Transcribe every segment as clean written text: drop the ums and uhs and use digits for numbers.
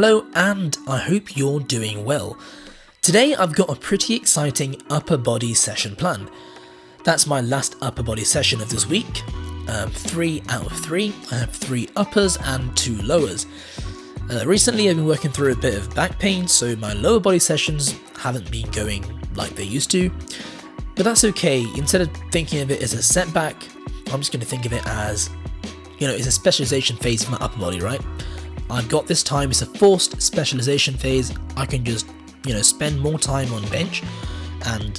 Hello, and I hope you're doing well. Today I've got a pretty exciting upper body session planned. That's my last upper body session of this week. 3 out of 3. I have 3 uppers and 2 lowers. Recently I've been working through a bit of back pain, so my lower body sessions haven't been going like they used to. But that's okay. Instead of thinking of it as a setback, I'm just going to think of it as, it's a specialization phase for my upper body, right? I've got this time, it's a forced specialization phase. I can just, spend more time on bench and,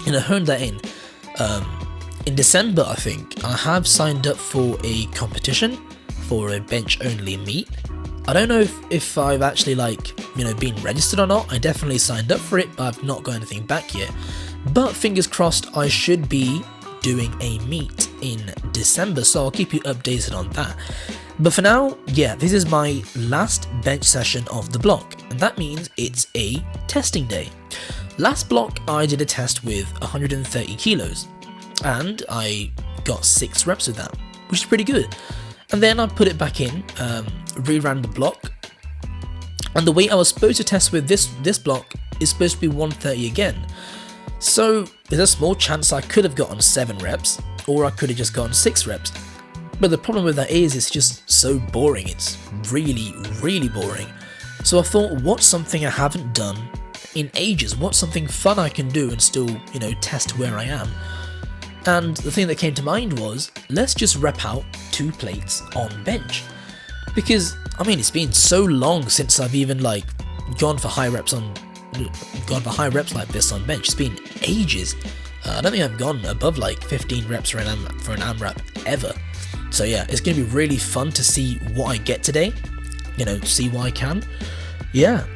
hone that in. In December, I think, I have signed up for a competition for a bench only meet. I don't know if I've actually been registered or not. I definitely signed up for it, but I've not got anything back yet. But fingers crossed, I should be doing a meet in December, so I'll keep you updated on that. But for now, this is my last bench session of the block, and that means it's a testing day. Last block I did a test with 130 kilos, and I got 6 reps with that, which is pretty good. And then I put it back in, reran the block, and the weight I was supposed to test with this block is supposed to be 130 again. So there's a small chance I could have gotten 7 reps, or I could have just gotten 6 reps. But the problem with that is it's just so boring. It's really, really boring. So I thought, what's something I haven't done in ages? What's something fun I can do and still, test where I am? And the thing that came to mind was, let's just rep out 2 plates on bench. Because, it's been so long since I've even gone for high reps like this on bench. It's been ages. I don't think I've gone above 15 reps for an AMRAP ever. So it's going to be really fun to see what I get today, see what I can.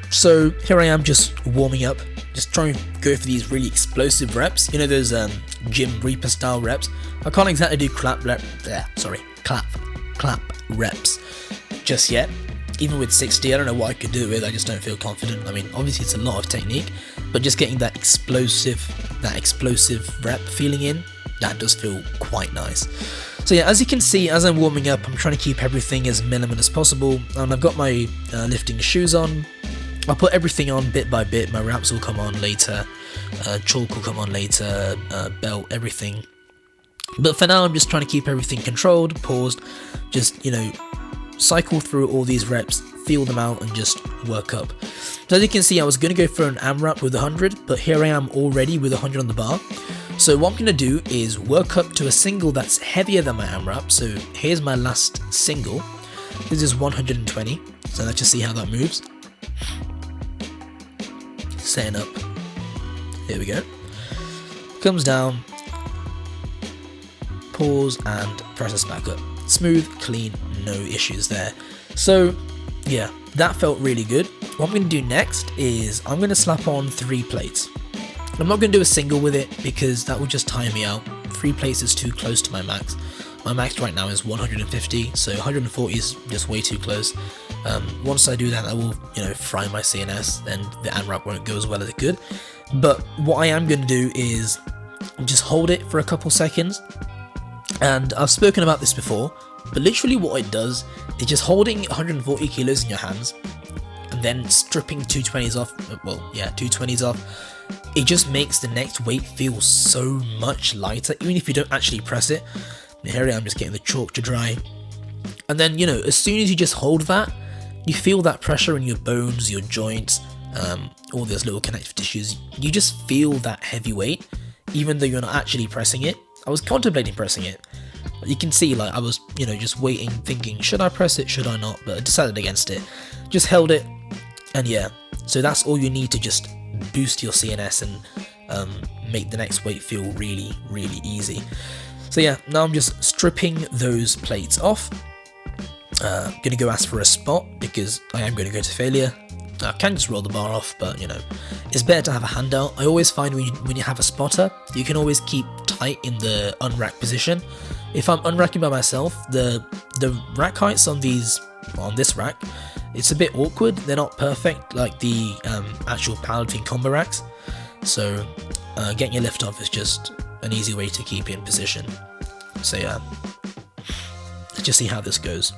So here I am just warming up, just trying to go for these really explosive reps, those gym Reaper style reps. I can't exactly do clap reps just yet. Even with 60, I don't know what I could do with, I just don't feel confident. Obviously it's a lot of technique, but just getting that explosive rep feeling in, that does feel quite nice. So as you can see, as I'm warming up, I'm trying to keep everything as minimal as possible, and I've got my lifting shoes on. I'll put everything on bit by bit. My wraps will come on later, chalk will come on later, belt, everything. But for now, I'm just trying to keep everything controlled, paused, just, cycle through all these reps, feel them out, and just work up. So as you can see, I was going to go for an AMRAP with 100, but here I am already with 100 on the bar. So what I'm going to do is work up to a single that's heavier than my AMRAP. So here's my last single. This is 120. So let's just see how that moves. Setting up. Here we go. Comes down. Pause and presses back up. Smooth, clean, no issues there. So that felt really good. What I'm going to do next is I'm going to slap on 3 plates. I'm not going to do a single with it because that would just tire me out. 3 plates is too close to my max. My max right now is 150, so 140 is just way too close. Once I do that, I will, fry my CNS, and the AMRAP won't go as well as it could. But what I am going to do is just hold it for a couple seconds. And I've spoken about this before, but literally what it does is just holding 140 kilos in your hands and then stripping 220s off. 220s off. It just makes the next weight feel so much lighter, even if you don't actually press it. And here I am just getting the chalk to dry. And then, as soon as you just hold that, you feel that pressure in your bones, your joints, all those little connective tissues. You just feel that heavy weight, even though you're not actually pressing it. I was contemplating pressing it. You can see, I was, just waiting, thinking, should I press it, should I not? But I decided against it. Just held it, and so that's all you need to just boost your CNS and make the next weight feel really, really easy. So now I'm just stripping those plates off. Gonna go ask for a spot because I am going to go to failure. I can just roll the bar off, but it's better to have a handout. I always find when you have a spotter, you can always keep tight in the unrack position. If I'm unracking by myself, the rack heights on this rack, it's a bit awkward. They're not perfect like the actual powerlifting combo racks. So getting your lift off is just an easy way to keep in position. So let's just see how this goes.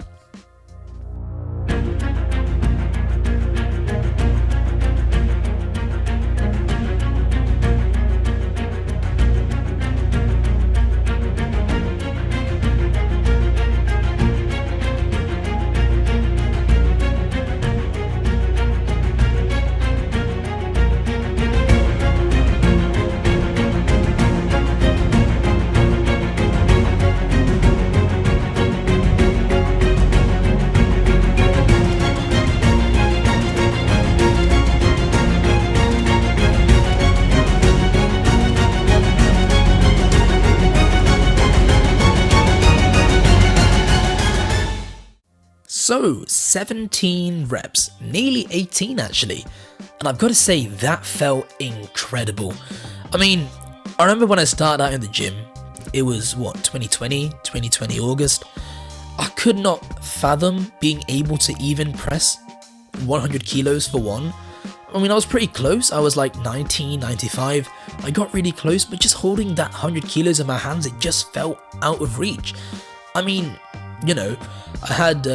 So 17 reps, nearly 18 actually, and I've got to say that felt incredible. I mean, I remember when I started out in the gym, it was what, 2020 August. I could not fathom being able to even press 100 kilos for one. I mean, I was pretty close. I was like 90, 95. I got really close, but just holding that 100 kilos in my hands, it just felt out of reach. I mean, you know, I had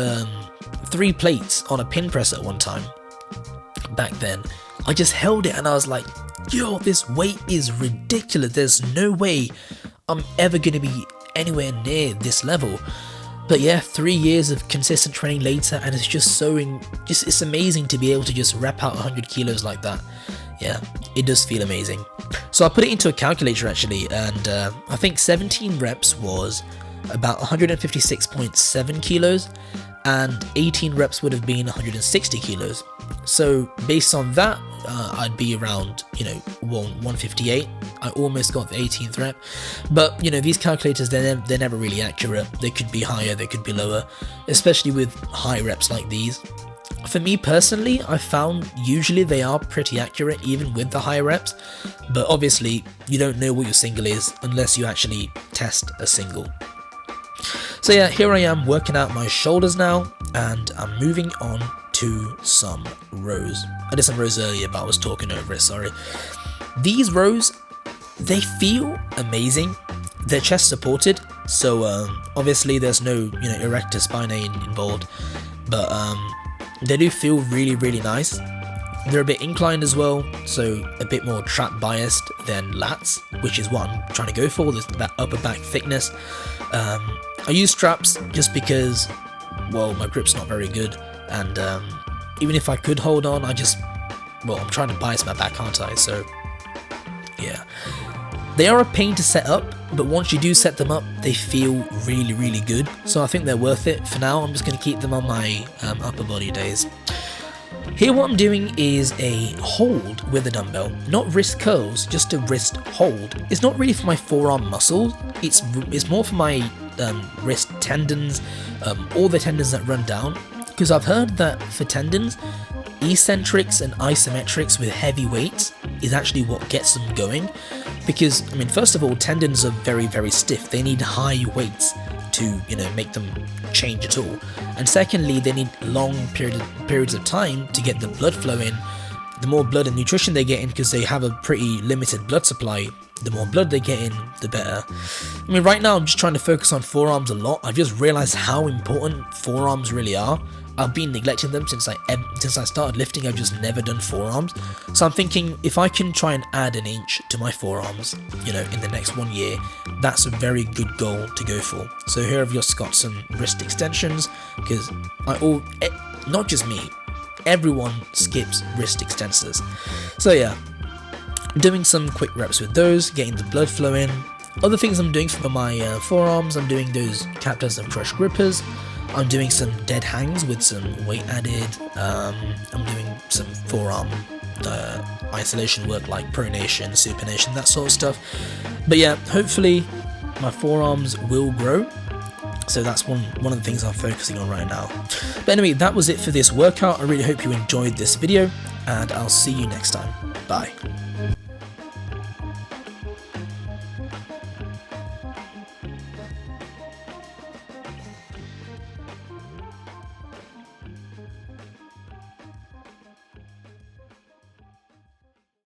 3 plates on a pin press at one time back then. I just held it and I was like, yo, this weight is ridiculous. There's no way I'm ever going to be anywhere near this level. But yeah, 3 years of consistent training later, and it's just it's amazing to be able to just rep out 100 kilos like that. Yeah, it does feel amazing. So I put it into a calculator actually, and I think 17 reps was about 156.7 kilos, and 18 reps would have been 160 kilos. So based on that, I'd be around, 158. I almost got the 18th rep, but these calculators, they're never really accurate. They could be higher, they could be lower, especially with high reps like these. For me personally, I found usually they are pretty accurate even with the high reps, but obviously you don't know what your single is unless you actually test a single. So yeah, here I am working out my shoulders now, and I'm moving on to some rows. I did some rows earlier, but I was talking over it, sorry. These rows, they feel amazing. They're chest supported, so obviously there's no erector spinae involved, but they do feel really, really nice. They're a bit inclined as well, so a bit more trap biased than lats, which is what I'm trying to go for, that upper back thickness. I use straps just because, well, my grip's not very good, and even if I could hold on, I'm trying to bias my back, aren't I? So yeah, they are a pain to set up, but once you do set them up, they feel really, really good. So I think they're worth it. For now, I'm just going to keep them on my upper body days. Here what I'm doing is a hold with a dumbbell, not wrist curls, just a wrist hold. It's not really for my forearm muscles, it's more for my wrist tendons, all the tendons that run down, because I've heard that for tendons, eccentrics and isometrics with heavy weights is actually what gets them going, because first of all, tendons are very, very stiff. They need high weights to make them change at all, and secondly, they need long periods of time to get the blood flow in. The more blood and nutrition they get in, because they have a pretty limited blood supply, the more blood they get in, the better. Right now I'm just trying to focus on forearms a lot. I've just realized how important forearms really are. I've been neglecting them since I started lifting. I've just never done forearms. So I'm thinking if I can try and add an inch to my forearms, in the next 1 year, that's a very good goal to go for. So here I've just got some wrist extensions, because not just me, everyone skips wrist extensors. So yeah, doing some quick reps with those, getting the blood flow in. Other things I'm doing for my forearms, I'm doing those captors and crush grippers. I'm doing some dead hangs with some weight added. I'm doing some forearm isolation work like pronation, supination, that sort of stuff. But yeah, hopefully my forearms will grow. So that's one of the things I'm focusing on right now. But anyway, that was it for this workout. I really hope you enjoyed this video, and I'll see you next time. Bye.